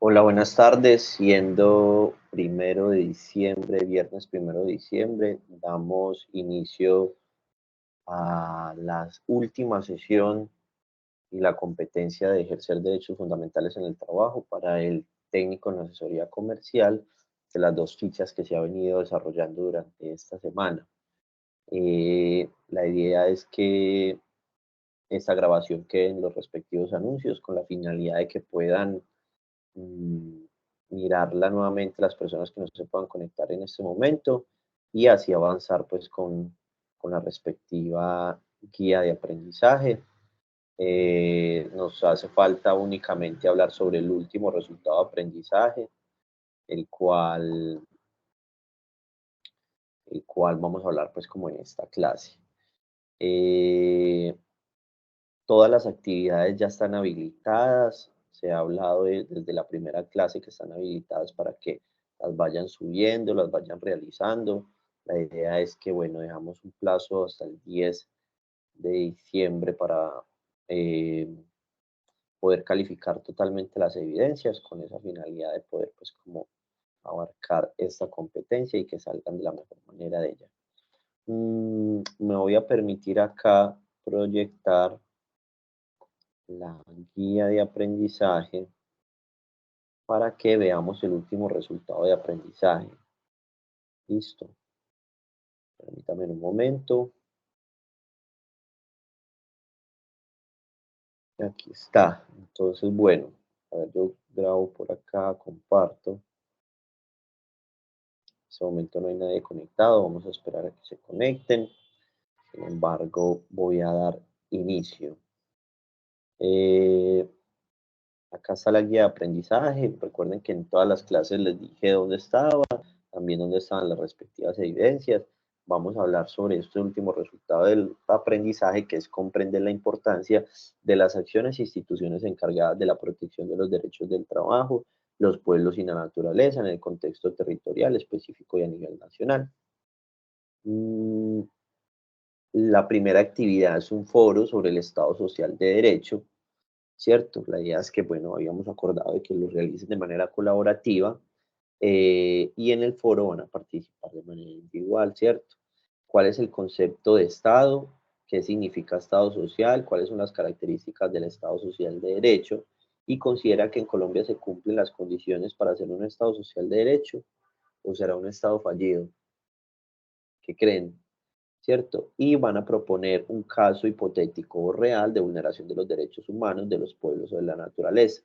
Hola, buenas tardes. Siendo 1 de diciembre, viernes 1 de diciembre, damos inicio a la última sesión y la competencia de ejercer derechos fundamentales en el trabajo para el técnico en asesoría comercial de las dos fichas que se ha venido desarrollando durante esta semana. La idea es que esta grabación quede en los respectivos anuncios con la finalidad de que puedan mm, mirarla nuevamente las personas que no se puedan conectar en este momento y así avanzar pues con la respectiva guía de aprendizaje. Nos hace falta únicamente hablar sobre el último resultado de aprendizaje, el cual, el cual vamos a hablar pues como en esta clase. Eh, Todas las actividades ya están habilitadas. Se ha hablado desde la primera clase que están habilitadas para que las vayan subiendo, las vayan realizando. La idea es que, bueno, dejamos un plazo hasta el 10 de diciembre para eh, poder calificar totalmente las evidencias con esa finalidad de poder, pues, como abarcar esta competencia y que salgan de la mejor manera de ella. Me voy a permitir acá proyectar la guía de aprendizaje para que veamos el último resultado de aprendizaje. Listo. Permítame un momento. Aquí está. Entonces, bueno, a ver, yo grabo por acá, comparto. En este momento no hay nadie conectado. Vamos a esperar a que se conecten. Sin embargo, voy a dar inicio. Eh, Acá está la guía de aprendizaje. Recuerden que en todas las clases les dije dónde estaba, también dónde estaban las respectivas evidencias. Vamos a hablar sobre este último resultado del aprendizaje, que es comprender la importancia de las acciones e instituciones encargadas de la protección de los derechos del trabajo, los pueblos y la naturaleza en el contexto territorial específico y a nivel nacional. Mm, La primera actividad es un foro sobre el Estado Social de Derecho, ¿cierto? La idea es que, bueno, habíamos acordado de que lo realicen de manera colaborativa y en el foro van a participar de manera individual, ¿cierto? ¿Cuál es el concepto de Estado? ¿Qué significa Estado social? ¿Cuáles son las características del Estado social de derecho? Y considera que en Colombia se cumplen las condiciones para ser un Estado social de derecho o será un Estado fallido. ¿Qué creen? ¿Cierto? Y van a proponer un caso hipotético o real de vulneración de los derechos humanos de los pueblos o de la naturaleza.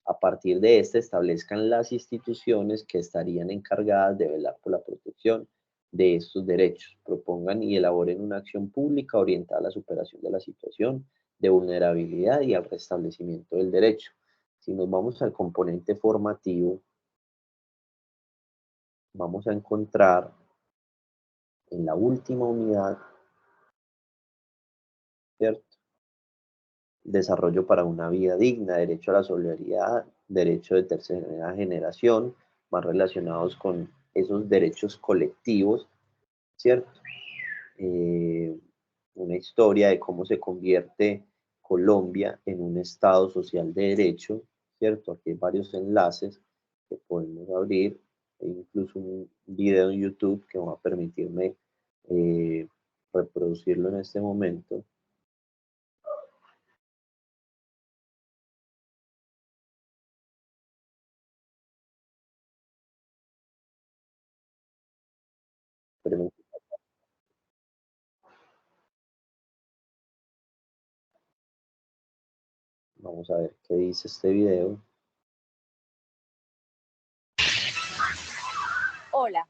A partir de este establezcan las instituciones que estarían encargadas de velar por la protección de estos derechos, propongan y elaboren una acción pública orientada a la superación de la situación de vulnerabilidad y al restablecimiento del derecho. Si nos vamos al componente formativo, vamos a encontrar en la última unidad, ¿cierto? Desarrollo para una vida digna, derecho a la solidaridad, derecho de tercera generación, más relacionados con esos derechos colectivos, ¿cierto? Eh, una historia de cómo se convierte Colombia en un Estado social de derecho, ¿cierto? Aquí hay varios enlaces que podemos abrir, e incluso un video en YouTube que va a permitirme eh, reproducirlo en este momento. Vamos a ver qué dice este video. Hola,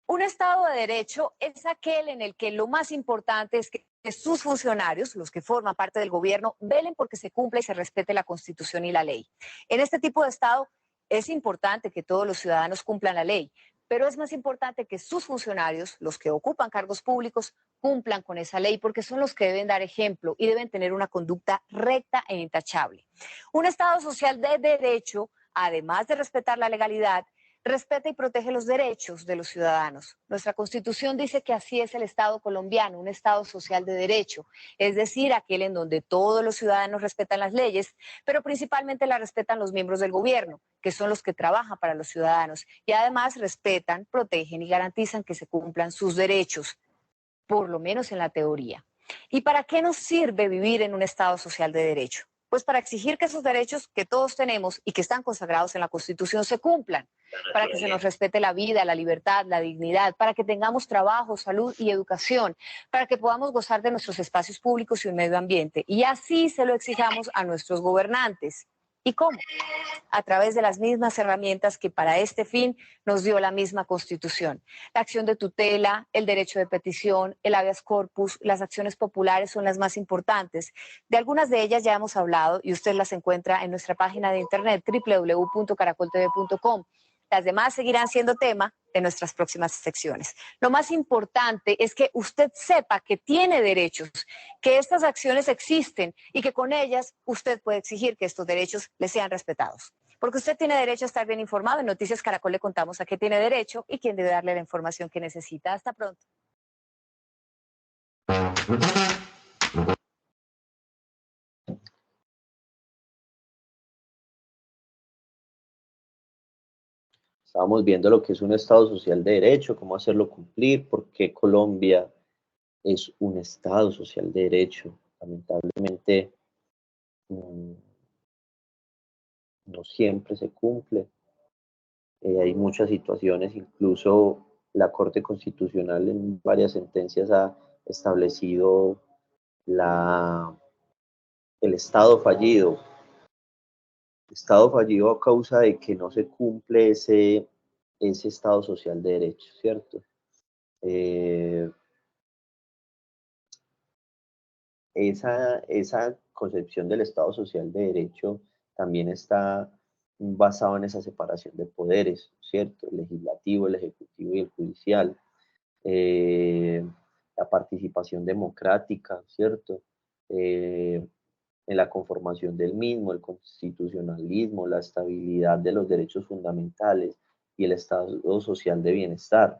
un Estado de Derecho es aquel en el que lo más importante es que sus funcionarios, los que forman parte del gobierno, velen porque se cumpla y se respete la Constitución y la ley. En este tipo de Estado es importante que todos los ciudadanos cumplan la ley, pero es más importante que sus funcionarios, los que ocupan cargos públicos, cumplan con esa ley porque son los que deben dar ejemplo y deben tener una conducta recta e intachable. Un Estado social de derecho, además de respetar la legalidad, respeta y protege los derechos de los ciudadanos. Nuestra Constitución dice que así es el Estado colombiano, un Estado social de derecho, es decir, aquel en donde todos los ciudadanos respetan las leyes, pero principalmente las respetan los miembros del gobierno, que son los que trabajan para los ciudadanos, y además respetan, protegen y garantizan que se cumplan sus derechos, por lo menos en la teoría. ¿Y para qué nos sirve vivir en un Estado social de derecho? Pues para exigir que esos derechos que todos tenemos y que están consagrados en la Constitución se cumplan, para que se nos respete la vida, la libertad, la dignidad, para que tengamos trabajo, salud y educación, para que podamos gozar de nuestros espacios públicos y un medio ambiente. Y así se lo exijamos a nuestros gobernantes. ¿Y cómo? A través de las mismas herramientas que para este fin nos dio la misma Constitución. La acción de tutela, el derecho de petición, el habeas corpus, las acciones populares son las más importantes. De algunas de ellas ya hemos hablado y usted las encuentra en nuestra página de internet www.caracoltv.com. Las demás seguirán siendo tema de nuestras próximas secciones. Lo más importante es que usted sepa que tiene derechos, que estas acciones existen y que con ellas usted puede exigir que estos derechos le sean respetados. Porque usted tiene derecho a estar bien informado. En Noticias Caracol le contamos a qué tiene derecho y quién debe darle la información que necesita. Hasta pronto. Estábamos viendo lo que es un Estado social de derecho, cómo hacerlo cumplir, porque Colombia es un Estado social de derecho. Lamentablemente, no siempre se cumple. Hay muchas situaciones, incluso la Corte Constitucional en varias sentencias ha establecido el estado fallido a causa de que no se cumple ese Estado social de derecho, ¿cierto? Esa concepción del Estado social de derecho también está basado en esa separación de poderes, ¿cierto? El legislativo, el ejecutivo y el judicial. La participación democrática, ¿cierto? En la conformación del mismo, el constitucionalismo, la estabilidad de los derechos fundamentales y el estado social de bienestar,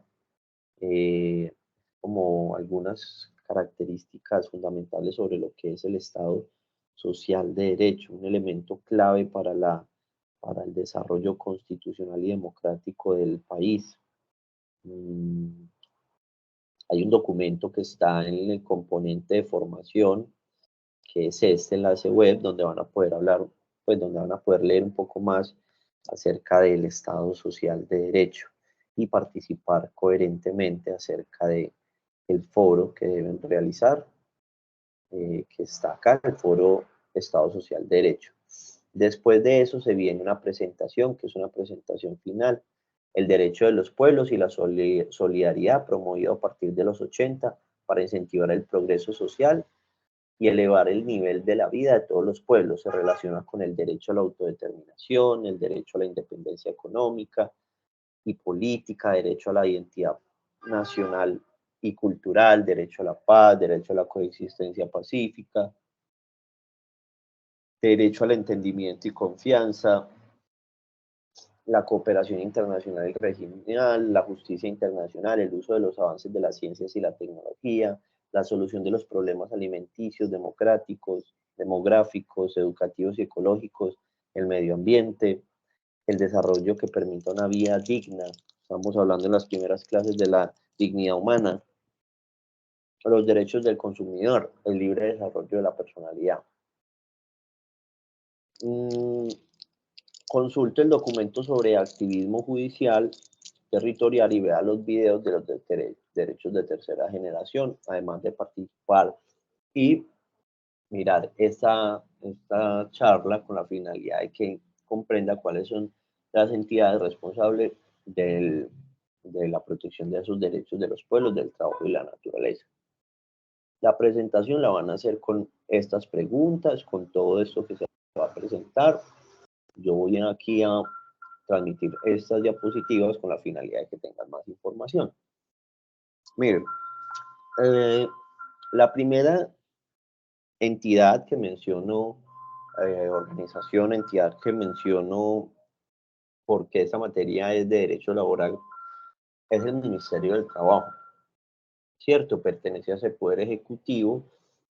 como algunas características fundamentales sobre lo que es el estado social de derecho, un elemento clave para el desarrollo constitucional y democrático del país. Hay un documento que está en el componente de formación, que es este enlace web, donde van a poder hablar, pues donde van a poder leer un poco más acerca del Estado social de derecho y participar coherentemente acerca del foro que deben realizar, que está acá, el foro Estado social de derecho. Después de eso se viene una presentación, que es una presentación final, el derecho de los pueblos y la solidaridad promovido a partir de los 80 para incentivar el progreso social y elevar el nivel de la vida de todos los pueblos. Se relaciona con el derecho a la autodeterminación, el derecho a la independencia económica y política, derecho a la identidad nacional y cultural, derecho a la paz, derecho a la coexistencia pacífica, derecho al entendimiento y confianza, la cooperación internacional y regional, la justicia internacional, el uso de los avances de las ciencias y la tecnología, la solución de los problemas alimenticios, demográficos, educativos y ecológicos, el medio ambiente, el desarrollo que permita una vida digna. Estamos hablando en las primeras clases de la dignidad humana, los derechos del consumidor, el libre desarrollo de la personalidad. Consulte el documento sobre activismo judicial territorial y vea los videos de los derechos de tercera generación, además de participar y mirar esta charla con la finalidad de que comprenda cuáles son las entidades responsables de la protección de esos derechos de los pueblos, del trabajo y la naturaleza. La presentación la van a hacer con estas preguntas, con todo esto que se va a presentar. Yo voy aquí a transmitir estas diapositivas con la finalidad de que tengan más información. Miren, la primera entidad que menciono, organización, entidad que menciono porque esta materia es de derecho laboral, es el Ministerio del Trabajo, ¿cierto? Pertenece a ese poder ejecutivo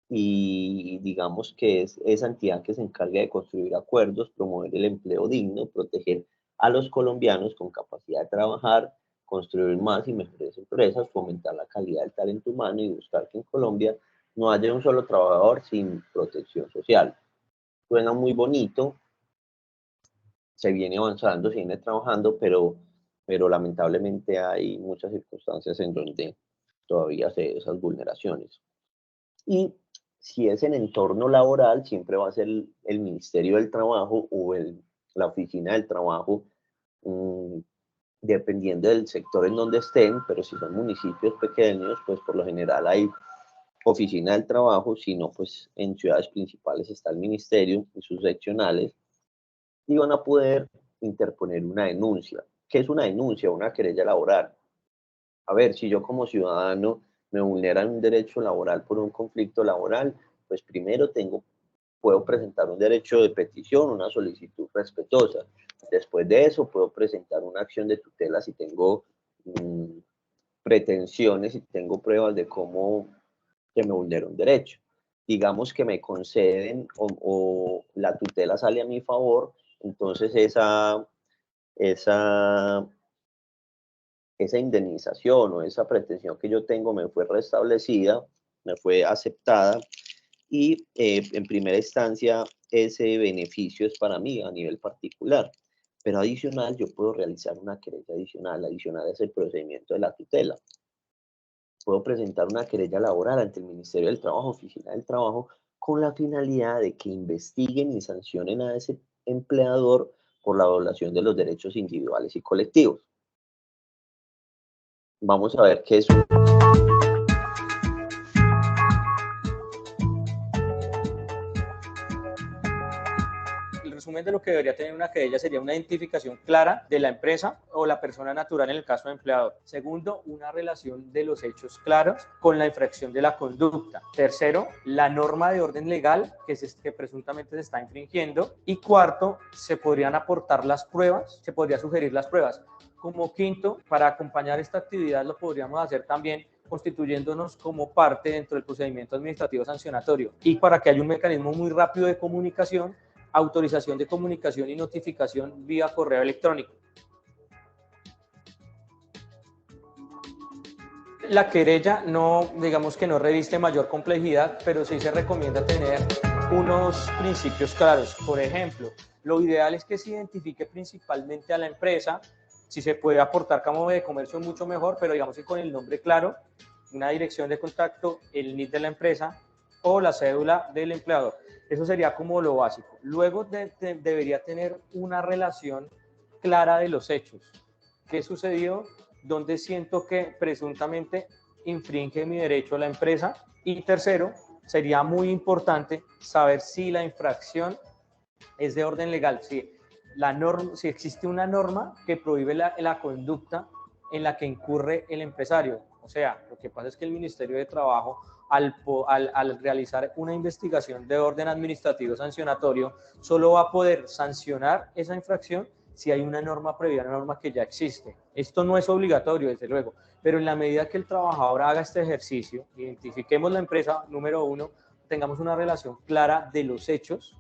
y digamos que es esa entidad que se encarga de construir acuerdos, promover el empleo digno, proteger a los colombianos con capacidad de trabajar, construir más y mejores empresas, fomentar la calidad del talento humano y buscar que en Colombia no haya un solo trabajador sin protección social. Suena muy bonito, se viene avanzando, se viene trabajando, pero lamentablemente hay muchas circunstancias en donde todavía se ven esas vulneraciones. Y si es en entorno laboral, siempre va a ser el Ministerio del Trabajo o la Oficina del Trabajo, mm, dependiendo del sector en donde estén, pero si son municipios pequeños, pues por lo general hay Oficina del Trabajo, si no, pues en ciudades principales está el Ministerio y sus seccionales, y van a poder interponer una denuncia. ¿Qué es una denuncia? Una querella laboral. A ver, si yo como ciudadano me vulneran un derecho laboral por un conflicto laboral, pues primero puedo presentar un derecho de petición, una solicitud respetuosa. Después de eso puedo presentar una acción de tutela si tengo pretensiones, si tengo pruebas de cómo que me vulnera un derecho. Digamos que me conceden o la tutela sale a mi favor, entonces esa esa indemnización o esa pretensión que yo tengo me fue restablecida, me fue aceptada y en primera instancia ese beneficio es para mí a nivel particular. Pero adicional, yo puedo realizar una querella adicional a ese procedimiento de la tutela. Puedo presentar una querella laboral ante el Ministerio del Trabajo, Oficina del Trabajo, con la finalidad de que investiguen y sancionen a ese empleador por la violación de los derechos individuales y colectivos. Vamos a ver qué es un... El resumen de lo que debería tener una querella sería una identificación clara de la empresa o la persona natural en el caso de empleador. Segundo, una relación de los hechos claros con la infracción de la conducta. Tercero, la norma de orden legal que presuntamente se está infringiendo. Y cuarto, se podrían aportar las pruebas, se podría sugerir las pruebas. Como quinto, para acompañar esta actividad lo podríamos hacer también constituyéndonos como parte dentro del procedimiento administrativo sancionatorio y para que haya un mecanismo muy rápido de comunicación, autorización de comunicación y notificación vía correo electrónico. La querella no, digamos que no reviste mayor complejidad, pero sí se recomienda tener unos principios claros. Por ejemplo, lo ideal es que se identifique principalmente a la empresa, si se puede aportar Cámara de Comercio mucho mejor, pero digamos que con el nombre claro, una dirección de contacto, el NIT de la empresa o la cédula del empleador. Eso sería como lo básico. Luego debería tener una relación clara de los hechos. ¿Qué sucedió? ¿Dónde siento que presuntamente infringe mi derecho a la empresa? Y tercero, sería muy importante saber si la infracción es de orden legal, si existe una norma que prohíbe la conducta en la que incurre el empresario. O sea, lo que pasa es que el Ministerio de Trabajo, al realizar una investigación de orden administrativo sancionatorio, solo va a poder sancionar esa infracción si hay una norma previa, una norma que ya existe. Esto no es obligatorio, desde luego, pero en la medida que el trabajador haga este ejercicio, identifiquemos la empresa, número uno, tengamos una relación clara de los hechos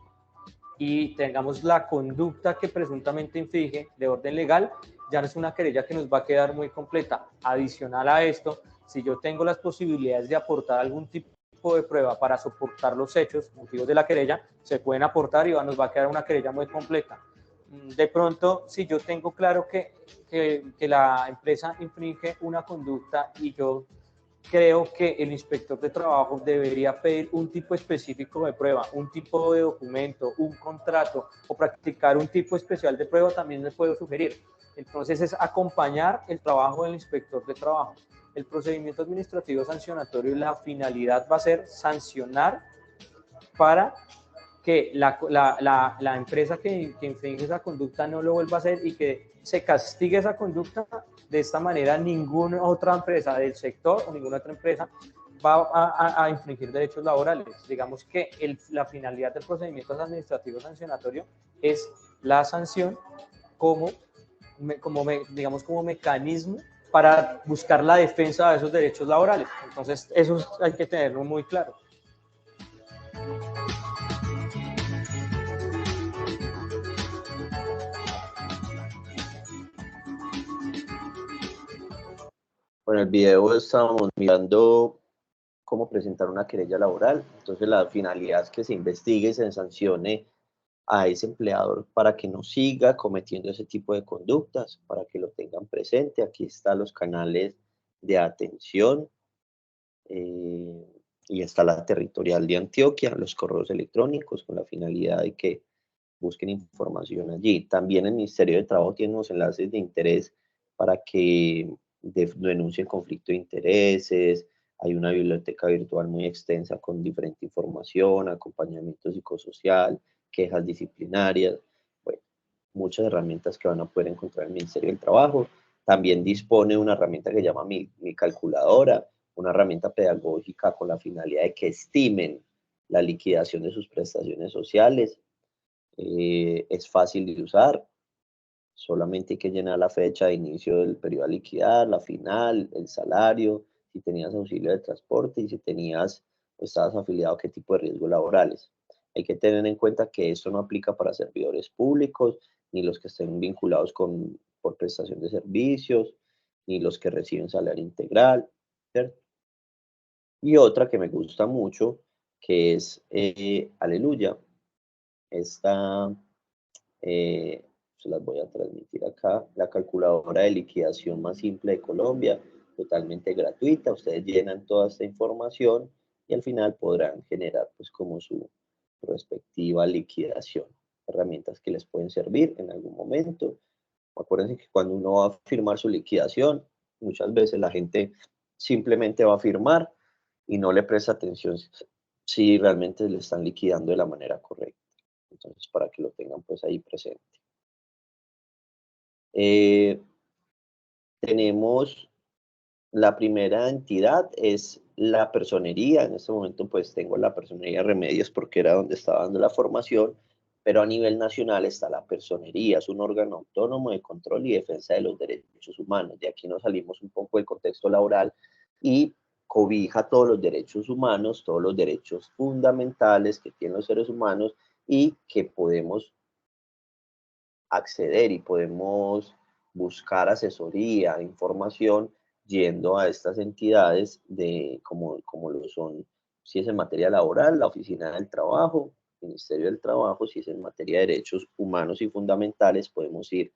y tengamos la conducta que presuntamente infringe de orden legal, ya no es una querella que nos va a quedar muy completa. Adicional a esto, si yo tengo las posibilidades de aportar algún tipo de prueba para soportar los hechos, motivos de la querella, se pueden aportar y nos va a quedar una querella muy completa. De pronto, si yo tengo claro que la empresa infringe una conducta y yo creo que el inspector de trabajo debería pedir un tipo específico de prueba, un tipo de documento, un contrato o practicar un tipo especial de prueba, también le puedo sugerir. Entonces es acompañar el trabajo del inspector de trabajo. El procedimiento administrativo sancionatorio, la finalidad va a ser sancionar para que la empresa que infringe esa conducta no lo vuelva a hacer y que se castigue esa conducta. De esta manera, ninguna otra empresa del sector o ninguna otra empresa va a infringir derechos laborales. Digamos que la finalidad del procedimiento administrativo sancionatorio es la sanción como digamos, como mecanismo para buscar la defensa de esos derechos laborales. Entonces, eso hay que tenerlo muy claro. Bueno, en el video estábamos mirando cómo presentar una querella laboral. Entonces, la finalidad es que se investigue y se sancione a ese empleador para que no siga cometiendo ese tipo de conductas, para que lo tengan presente. Aquí están los canales de atención y está la territorial de Antioquia, los correos electrónicos con la finalidad de que busquen información allí. También el Ministerio de Trabajo tiene unos enlaces de interés para que denuncien conflicto de intereses. Hay una biblioteca virtual muy extensa con diferente información, acompañamiento psicosocial, quejas disciplinarias, bueno, muchas herramientas que van a poder encontrar en el Ministerio del Trabajo. También dispone de una herramienta que se llama Mi Calculadora, una herramienta pedagógica con la finalidad de que estimen la liquidación de sus prestaciones sociales. Es fácil de usar, solamente hay que llenar la fecha de inicio del periodo a liquidar, la final, el salario, si tenías auxilio de transporte y si tenías o estabas afiliado a qué tipo de riesgos laborales. Hay que tener en cuenta que esto no aplica para servidores públicos, ni los que estén vinculados por prestación de servicios, ni los que reciben salario integral, ¿cierto? Y otra que me gusta mucho, que es Aleluya. Esta se las voy a transmitir acá. La calculadora de liquidación más simple de Colombia, totalmente gratuita. Ustedes llenan toda esta información y al final podrán generar pues como su respectiva liquidación. Herramientas que les pueden servir en algún momento. Acuérdense que cuando uno va a firmar su liquidación, muchas veces la gente simplemente va a firmar y no le presta atención si realmente le están liquidando de la manera correcta. Entonces, para que lo tengan pues ahí presente. Tenemos la primera entidad, es la personería. En este momento pues tengo la personería Remedios porque era donde estaba dando la formación, pero a nivel nacional está la personería, es un órgano autónomo de control y defensa de los derechos humanos. De aquí nos salimos un poco del contexto laboral y cobija todos los derechos humanos, todos los derechos fundamentales que tienen los seres humanos y que podemos acceder y podemos buscar asesoría, información, yendo a estas entidades como lo son, si es en materia laboral, la Oficina del Trabajo, Ministerio del Trabajo. Si es en materia de derechos humanos y fundamentales, podemos ir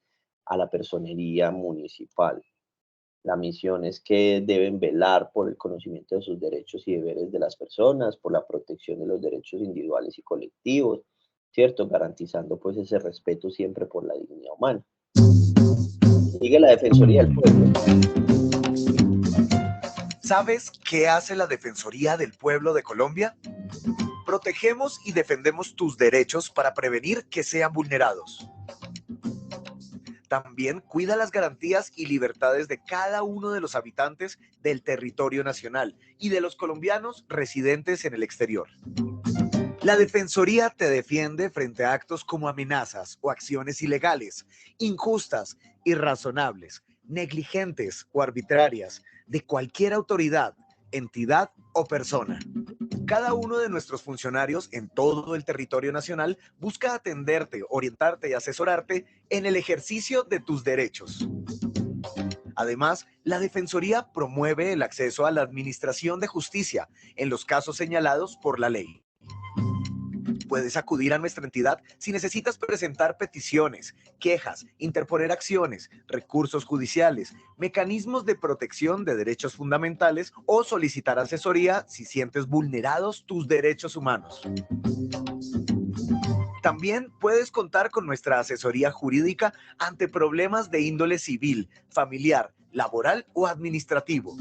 a la personería municipal. La misión es que deben velar por el conocimiento de sus derechos y deberes de las personas, por la protección de los derechos individuales y colectivos, ¿cierto? Garantizando pues ese respeto siempre por la dignidad humana. Sigue la Defensoría del Pueblo. ¿Sabes qué hace la Defensoría del Pueblo de Colombia? Protegemos y defendemos tus derechos para prevenir que sean vulnerados. También cuida las garantías y libertades de cada uno de los habitantes del territorio nacional y de los colombianos residentes en el exterior. La Defensoría te defiende frente a actos como amenazas o acciones ilegales, injustas, irrazonables, negligentes o arbitrarias de cualquier autoridad, entidad o persona. Cada uno de nuestros funcionarios en todo el territorio nacional busca atenderte, orientarte y asesorarte en el ejercicio de tus derechos. Además, la Defensoría promueve el acceso a la administración de justicia en los casos señalados por la ley. Puedes acudir a nuestra entidad si necesitas presentar peticiones, quejas, interponer acciones, recursos judiciales, mecanismos de protección de derechos fundamentales o solicitar asesoría si sientes vulnerados tus derechos humanos. También puedes contar con nuestra asesoría jurídica ante problemas de índole civil, familiar, laboral o administrativo.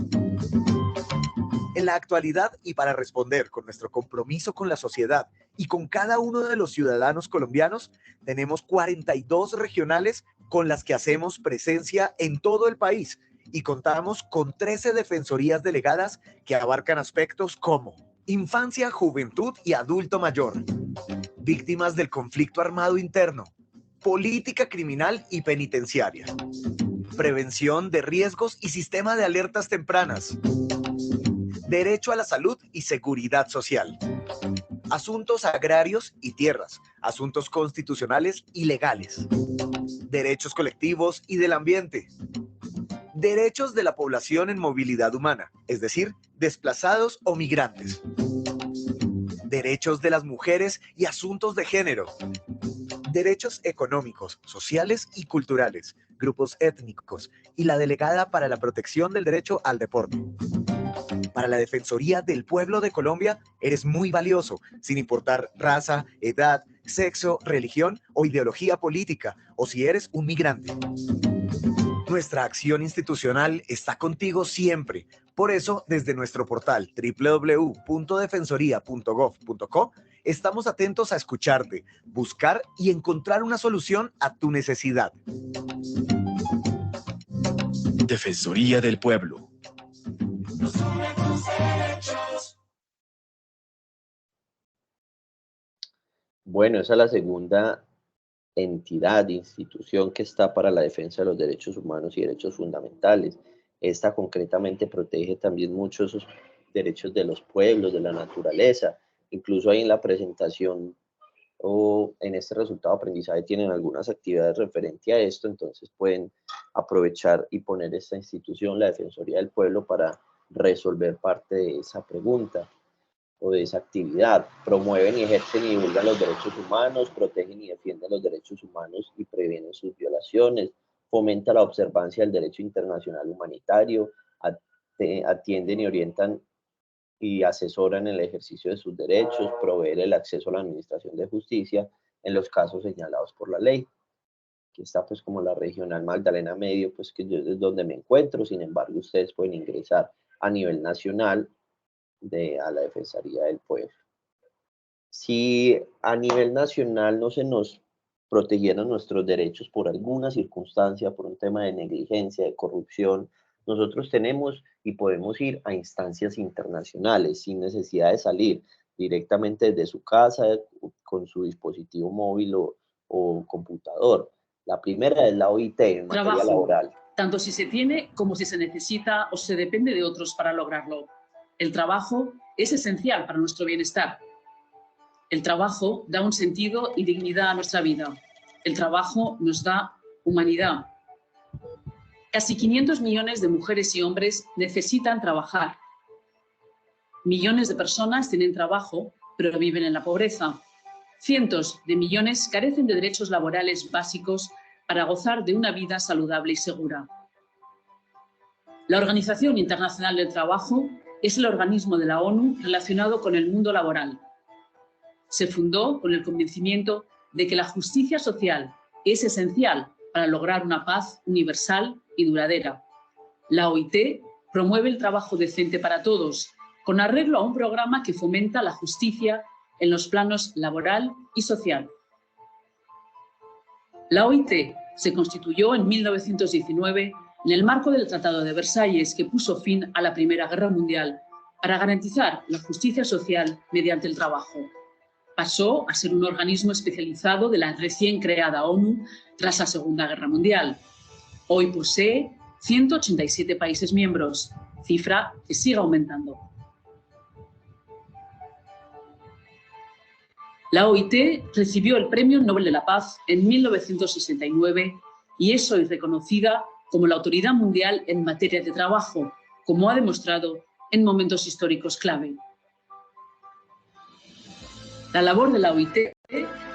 En la actualidad, y para responder con nuestro compromiso con la sociedad y con cada uno de los ciudadanos colombianos, tenemos 42 regionales con las que hacemos presencia en todo el país y contamos con 13 defensorías delegadas que abarcan aspectos como infancia, juventud y adulto mayor, víctimas del conflicto armado interno, política criminal y penitenciaria, prevención de riesgos y sistema de alertas tempranas, derecho a la salud y seguridad social, asuntos agrarios y tierras, asuntos constitucionales y legales, derechos colectivos y del ambiente, derechos de la población en movilidad humana, es decir, desplazados o migrantes, derechos de las mujeres y asuntos de género, derechos económicos, sociales y culturales, grupos étnicos y la delegada para la protección del derecho al deporte. Para la Defensoría del Pueblo de Colombia, eres muy valioso, sin importar raza, edad, sexo, religión o ideología política, o si eres un migrante. Nuestra acción institucional está contigo siempre. Por eso, desde nuestro portal www.defensoría.gov.co, estamos atentos a escucharte, buscar y encontrar una solución a tu necesidad. Defensoría del Pueblo. Bueno, esa es la segunda entidad, institución que está para la defensa de los derechos humanos y derechos fundamentales. Esta concretamente protege también mucho esos derechos de los pueblos, de la naturaleza. Incluso ahí en la presentación o en este resultado de aprendizaje tienen algunas actividades referentes a esto, entonces pueden aprovechar y poner esta institución, la Defensoría del Pueblo, para resolver parte de esa pregunta o de esa actividad. Promueven y ejercen y divulgan los derechos humanos, protegen y defienden los derechos humanos y previenen sus violaciones, fomenta la observancia del derecho internacional humanitario, atienden y orientan y asesoran en el ejercicio de sus derechos, proveen el acceso a la administración de justicia en los casos señalados por la ley. Aquí está pues como la regional Magdalena Medio, pues que yo es donde me encuentro. Sin embargo, ustedes pueden ingresar a nivel nacional a la Defensoría del Pueblo. Si a nivel nacional no se nos protegieran nuestros derechos por alguna circunstancia, por un tema de negligencia, de corrupción, nosotros tenemos y podemos ir a instancias internacionales sin necesidad de salir directamente desde su casa con su dispositivo móvil o computador. La primera es la OIT en materia laboral. Tanto si se tiene como si se necesita o se depende de otros para lograrlo. El trabajo es esencial para nuestro bienestar. El trabajo da un sentido y dignidad a nuestra vida. El trabajo nos da humanidad. Casi 500 millones de mujeres y hombres necesitan trabajar. Millones de personas tienen trabajo, pero viven en la pobreza. Cientos de millones carecen de derechos laborales básicos para gozar de una vida saludable y segura. La Organización Internacional del Trabajo es el organismo de la ONU relacionado con el mundo laboral. Se fundó con el convencimiento de que la justicia social es esencial para lograr una paz universal y duradera. La OIT promueve el trabajo decente para todos, con arreglo a un programa que fomenta la justicia en los planos laboral y social. La OIT se constituyó en 1919 en el marco del Tratado de Versalles, que puso fin a la Primera Guerra Mundial para garantizar la justicia social mediante el trabajo. Pasó a ser un organismo especializado de la recién creada ONU tras la Segunda Guerra Mundial. Hoy posee 187 países miembros, cifra que sigue aumentando. La OIT recibió el Premio Nobel de la Paz en 1969 y es hoy reconocida como la autoridad mundial en materia de trabajo, como ha demostrado en momentos históricos clave. La labor de la OIT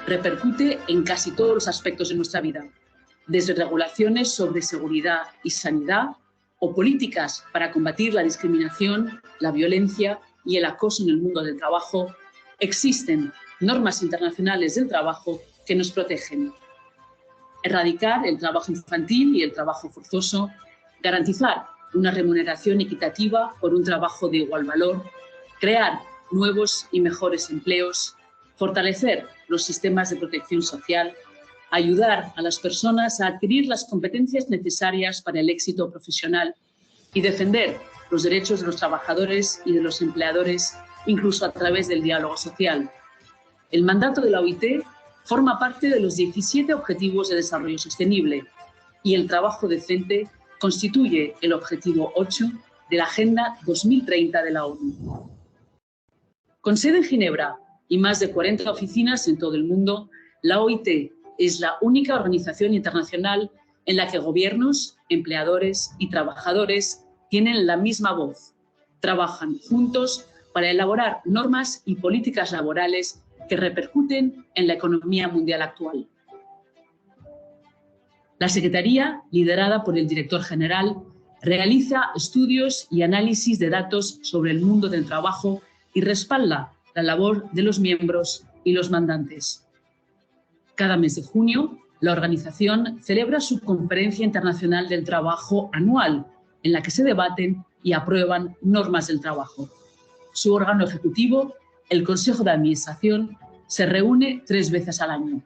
repercute en casi todos los aspectos de nuestra vida, desde regulaciones sobre seguridad y sanidad o políticas para combatir la discriminación, la violencia y el acoso en el mundo del trabajo. Existen normas internacionales del trabajo que nos protegen. Erradicar el trabajo infantil y el trabajo forzoso, garantizar una remuneración equitativa por un trabajo de igual valor, crear nuevos y mejores empleos, fortalecer los sistemas de protección social, ayudar a las personas a adquirir las competencias necesarias para el éxito profesional y defender los derechos de los trabajadores y de los empleadores, incluso a través del diálogo social. El mandato de la OIT forma parte de los 17 Objetivos de Desarrollo Sostenible y el trabajo decente constituye el objetivo 8 de la Agenda 2030 de la ONU. Con sede en Ginebra y más de 40 oficinas en todo el mundo, la OIT es la única organización internacional en la que gobiernos, empleadores y trabajadores tienen la misma voz. Trabajan juntos para elaborar normas y políticas laborales que repercuten en la economía mundial actual. La Secretaría, liderada por el director general, realiza estudios y análisis de datos sobre el mundo del trabajo y respalda la labor de los miembros y los mandantes. Cada mes de junio, la organización celebra su Conferencia Internacional del Trabajo anual, en la que se debaten y aprueban normas del trabajo. Su órgano ejecutivo, el Consejo de Administración, se reúne 3 veces al año.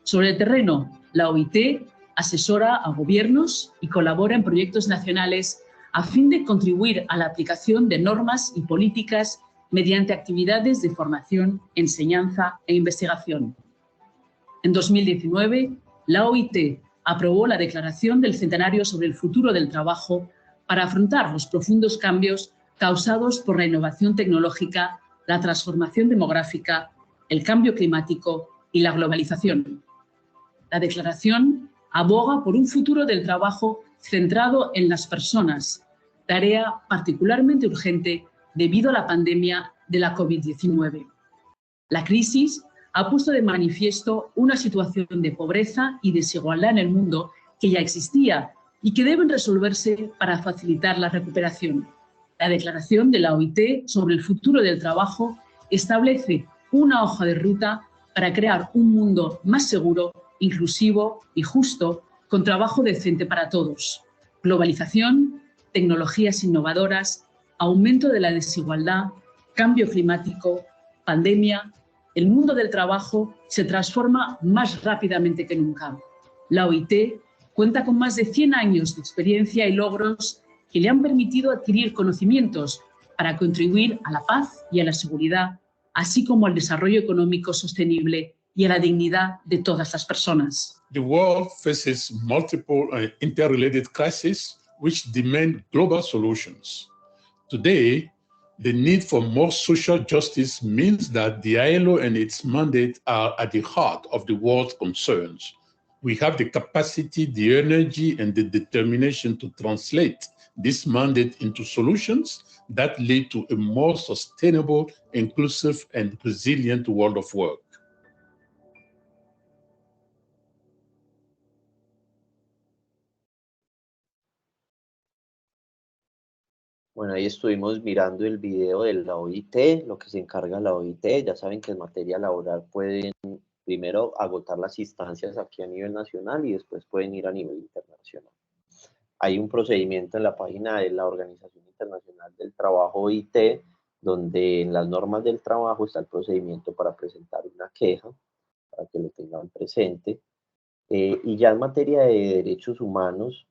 Sobre el terreno, la OIT asesora a gobiernos y colabora en proyectos nacionales a fin de contribuir a la aplicación de normas y políticas mediante actividades de formación, enseñanza e investigación. En 2019, la OIT aprobó la Declaración del Centenario sobre el Futuro del Trabajo para afrontar los profundos cambios causados por la innovación tecnológica, la transformación demográfica, el cambio climático y la globalización. La declaración aboga por un futuro del trabajo centrado en las personas, tarea particularmente urgente debido a la pandemia de la COVID-19. La crisis ha puesto de manifiesto una situación de pobreza y desigualdad en el mundo que ya existía y que deben resolverse para facilitar la recuperación. La declaración de la OIT sobre el futuro del trabajo establece una hoja de ruta para crear un mundo más seguro, inclusivo y justo, con trabajo decente para todos. Globalización, tecnologías innovadoras, aumento de la desigualdad, cambio climático, pandemia. El mundo del trabajo se transforma más rápidamente que nunca. La OIT cuenta con más de 100 años de experiencia y logros que le han permitido adquirir conocimientos para contribuir a la paz y a la seguridad, así como al desarrollo económico sostenible y a la dignidad de todas las personas. The world faces multiple interrelated crises which demand global solutions. Today, the need for more social justice means that the ILO and its mandate are at the heart of the world's concerns. We have the capacity, the energy, and the determination to translate this mandate into solutions that lead to a more sustainable, inclusive, and resilient world of work. Bueno, ahí estuvimos mirando el video de la OIT, lo que se encarga la OIT. Ya saben que en materia laboral pueden primero agotar las instancias aquí a nivel nacional y después pueden ir a nivel internacional. Hay un procedimiento en la página de la Organización Internacional del Trabajo OIT, donde en las normas del trabajo está el procedimiento para presentar una queja, para que lo tengan presente. Y ya en materia de derechos humanos,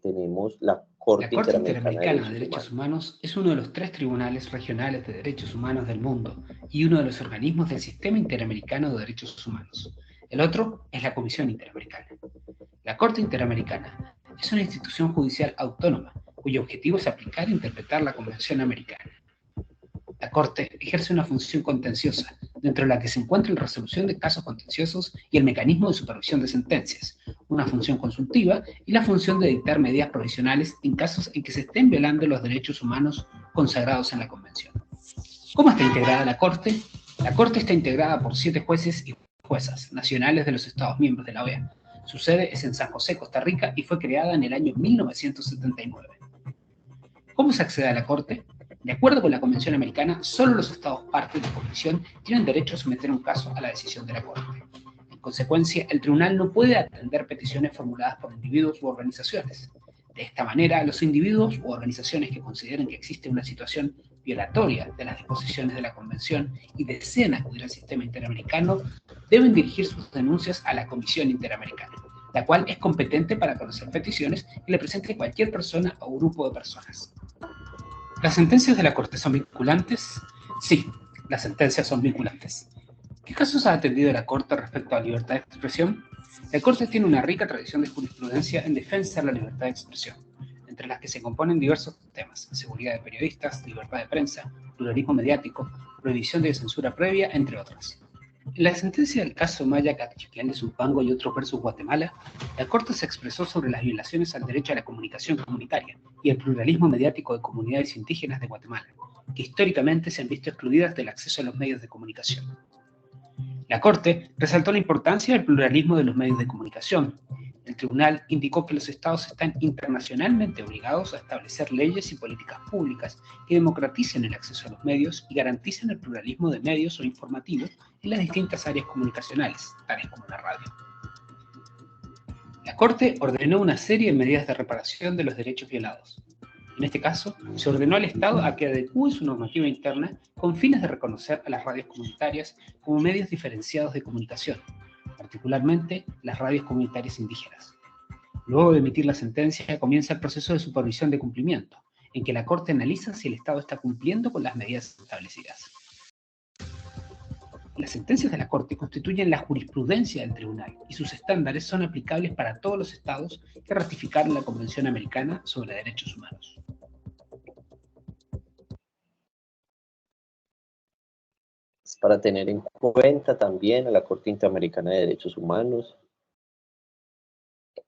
tenemos la Corte Interamericana de Derechos Humanos es uno de los 3 tribunales regionales de derechos humanos del mundo y uno de los organismos del Sistema Interamericano de Derechos Humanos. El otro es la Comisión Interamericana. La Corte Interamericana es una institución judicial autónoma cuyo objetivo es aplicar e interpretar la Convención Americana. La Corte ejerce una función contenciosa, dentro de la que se encuentra la resolución de casos contenciosos y el mecanismo de supervisión de sentencias, una función consultiva y la función de dictar medidas provisionales en casos en que se estén violando los derechos humanos consagrados en la Convención. ¿Cómo está integrada la Corte? La Corte está integrada por 7 jueces y juezas nacionales de los Estados miembros de la OEA. Su sede es en San José, Costa Rica, y fue creada en el año 1979. ¿Cómo se accede a la Corte? De acuerdo con la Convención Americana, solo los Estados partes de la Convención tienen derecho a someter un caso a la decisión de la Corte. En consecuencia, el tribunal no puede atender peticiones formuladas por individuos u organizaciones. De esta manera, los individuos u organizaciones que consideren que existe una situación violatoria de las disposiciones de la Convención y desean acudir al sistema interamericano, deben dirigir sus denuncias a la Comisión Interamericana, la cual es competente para conocer peticiones que le presente cualquier persona o grupo de personas. ¿Las sentencias de la Corte son vinculantes? Sí, las sentencias son vinculantes. ¿Qué casos ha atendido la Corte respecto a la libertad de expresión? La Corte tiene una rica tradición de jurisprudencia en defensa de la libertad de expresión, entre las que se componen diversos temas: seguridad de periodistas, libertad de prensa, pluralismo mediático, prohibición de censura previa, entre otras. En la sentencia del caso Maya Cachiquián de Zumpango y otros versus Guatemala, la Corte se expresó sobre las violaciones al derecho a la comunicación comunitaria y el pluralismo mediático de comunidades indígenas de Guatemala, que históricamente se han visto excluidas del acceso a los medios de comunicación. La Corte resaltó la importancia del pluralismo de los medios de comunicación. El tribunal indicó que los estados están internacionalmente obligados a establecer leyes y políticas públicas que democraticen el acceso a los medios y garanticen el pluralismo de medios o informativos en las distintas áreas comunicacionales, tales como la radio. La Corte ordenó una serie de medidas de reparación de los derechos violados. En este caso, se ordenó al Estado a que adecúe su normativa interna con fines de reconocer a las radios comunitarias como medios diferenciados de comunicación, particularmente las radios comunitarias indígenas. Luego de emitir la sentencia, comienza el proceso de supervisión de cumplimiento, en que la Corte analiza si el Estado está cumpliendo con las medidas establecidas. Las sentencias de la Corte constituyen la jurisprudencia del tribunal y sus estándares son aplicables para todos los estados que ratificaron la Convención Americana sobre Derechos Humanos. Para tener en cuenta también a la Corte Interamericana de Derechos Humanos.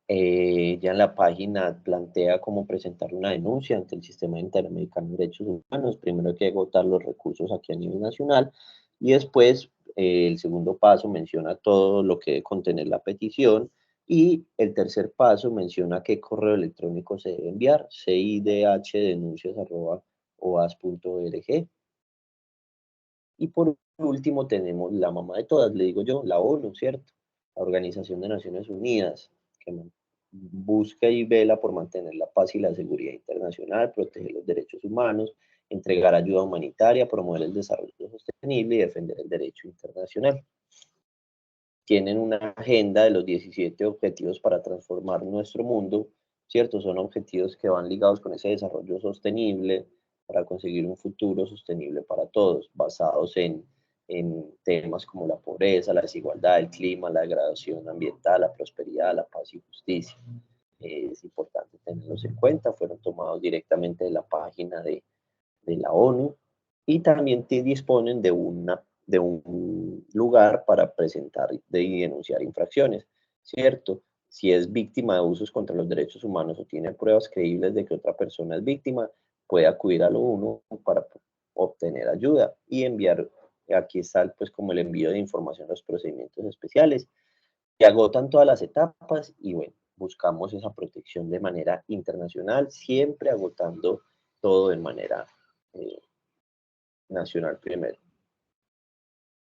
Ya en la página plantea cómo presentar una denuncia ante el Sistema Interamericano de Derechos Humanos. Primero hay que agotar los recursos aquí a nivel nacional y después el segundo paso menciona todo lo que debe contener la petición y el tercer paso menciona qué correo electrónico se debe enviar: cidhdenuncias@oas.org. Y por último tenemos la mamá de todas, le digo yo, la ONU, ¿cierto? La Organización de Naciones Unidas, que busca y vela por mantener la paz y la seguridad internacional, proteger los derechos humanos, entregar ayuda humanitaria, promover el desarrollo sostenible y defender el derecho internacional. Tienen una agenda de los 17 objetivos para transformar nuestro mundo, ¿cierto? Son objetivos que van ligados con ese desarrollo sostenible para conseguir un futuro sostenible para todos, basados en temas como la pobreza, la desigualdad, el clima, la degradación ambiental, la prosperidad, la paz y justicia. Es importante tenerlos en cuenta, fueron tomados directamente de la página de la ONU y también disponen de un lugar para presentar y denunciar infracciones, ¿cierto? Si es víctima de abusos contra los derechos humanos o tiene pruebas creíbles de que otra persona es víctima, puede acudir a la ONU para obtener ayuda y enviar. Aquí está pues como el envío de información a los procedimientos especiales que agotan todas las etapas y bueno, buscamos esa protección de manera internacional, siempre agotando todo de manera nacional primero.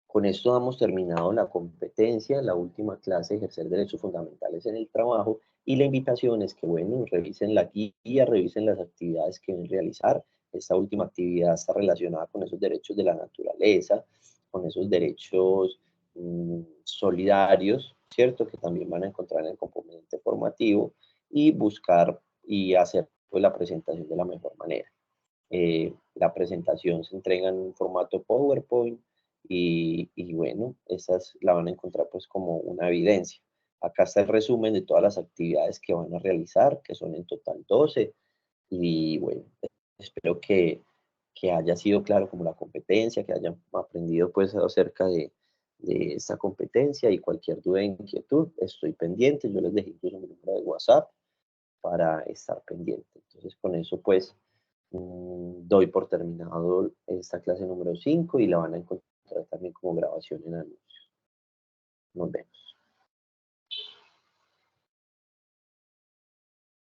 Con esto hemos terminado la competencia, la última clase, ejercer derechos fundamentales en el trabajo, y la invitación es que, bueno, revisen la guía, revisen las actividades que deben realizar. Esta última actividad está relacionada con esos derechos de la naturaleza, con esos derechos solidarios, ¿cierto? Que también van a encontrar en el componente formativo y buscar y hacer pues, la presentación de la mejor manera. La presentación se entrega en un formato PowerPoint y bueno, esas la van a encontrar pues como una evidencia. Acá está el resumen de todas las actividades que van a realizar, que son en total 12, y bueno, espero que haya sido claro como la competencia, que hayan aprendido pues acerca de esta competencia y cualquier duda, inquietud, estoy pendiente. Yo les dejé incluso mi número de WhatsApp para estar pendiente. Entonces con eso pues doy por terminado esta clase número 5 y la van a encontrar también como grabación en anuncios. Nos vemos.